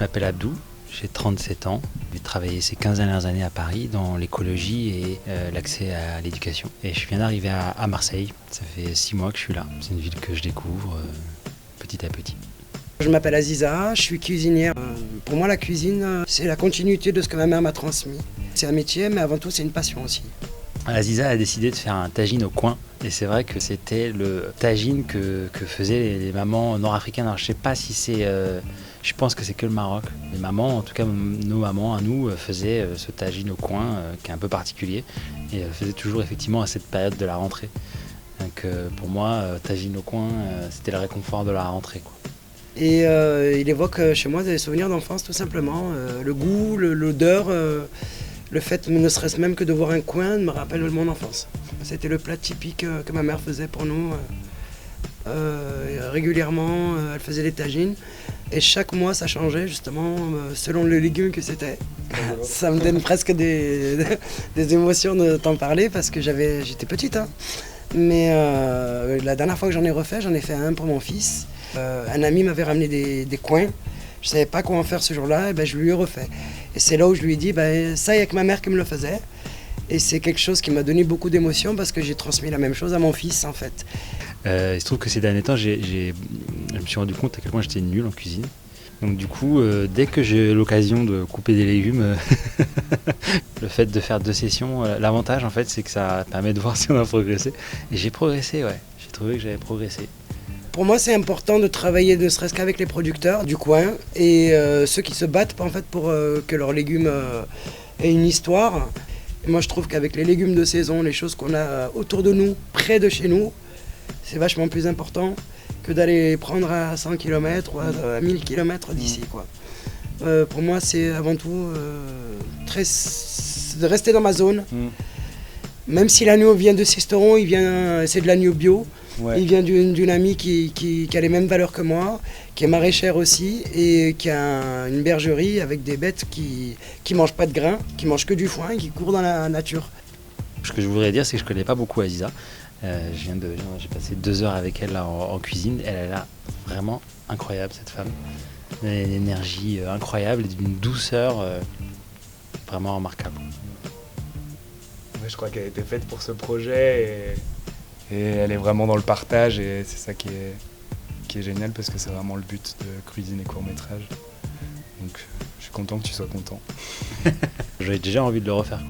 m'appelle Abdou, j'ai 37 ans. J'ai travaillé ces 15 dernières années à Paris dans l'écologie et l'accès à l'éducation. Et je viens d'arriver à Marseille, ça fait 6 mois que je suis là. C'est une ville que je découvre petit à petit. Je m'appelle Aziza, je suis cuisinière. Pour moi, la cuisine, c'est la continuité de ce que ma mère m'a transmis. C'est un métier, mais avant tout, c'est une passion aussi. Aziza a décidé de faire un tagine au coin. Et c'est vrai que c'était le tagine que faisaient les mamans nord-africaines. Alors je sais pas si c'est... je pense que c'est que le Maroc. Les mamans, en tout cas nos mamans à nous, faisaient ce tagine au coin qui est un peu particulier. Et elles faisaient toujours effectivement à cette période de la rentrée. Donc pour moi, tagine au coin, c'était le réconfort de la rentrée, quoi. Et il évoque chez moi des souvenirs d'enfance tout simplement. Le goût, l'odeur, le fait ne serait-ce même que de voir un coin me rappelle mon enfance. C'était le plat typique que ma mère faisait pour nous. Régulièrement, elle faisait des tagines. Et chaque mois, ça changeait justement selon les légumes que c'était. Ça me donne presque des émotions de t'en parler parce que j'étais petite. Hein. Mais la dernière fois que j'en ai refait, j'en ai fait un pour mon fils. Un ami m'avait ramené des coins. Je ne savais pas quoi en faire ce jour-là, et ben, je lui ai refait. Et c'est là où je lui ai dit, ça, il n'y a que ma mère qui me le faisait. Et c'est quelque chose qui m'a donné beaucoup d'émotions parce que j'ai transmis la même chose à mon fils, en fait. Il se trouve que ces derniers temps, je me suis rendu compte à quel point j'étais nul en cuisine. Donc du coup, dès que j'ai l'occasion de couper des légumes, le fait de faire 2 sessions, l'avantage en fait, c'est que ça permet de voir si on a progressé. Et j'ai progressé, ouais. J'ai trouvé que j'avais progressé. Pour moi, c'est important de travailler ne serait-ce qu'avec les producteurs du coin et ceux qui se battent en fait, pour que leurs légumes aient une histoire. Et moi, je trouve qu'avec les légumes de saison, les choses qu'on a autour de nous, près de chez nous, c'est vachement plus important que d'aller prendre à 100 km ou à 1000 km d'ici, quoi. Pour moi, c'est avant tout de rester dans ma zone. Même si l'agneau vient de Sisteron, c'est de l'agneau bio. Ouais. Il vient d'une amie qui a les mêmes valeurs que moi, qui est maraîchère aussi et qui a une bergerie avec des bêtes qui mangent pas de grains, qui mangent que du foin et qui courent dans la nature. Ce que je voudrais dire, c'est que je connais pas beaucoup Aziza. J'ai passé 2 heures avec elle là, en cuisine. Elle a l'air vraiment incroyable, cette femme. Elle a une énergie incroyable et d'une douceur vraiment remarquable. Ouais, je crois qu'elle a été faite pour ce projet et elle est vraiment dans le partage et c'est ça qui est génial parce que c'est vraiment le but de cuisine et court-métrage. Donc je suis content que tu sois content. J'avais déjà envie de le refaire.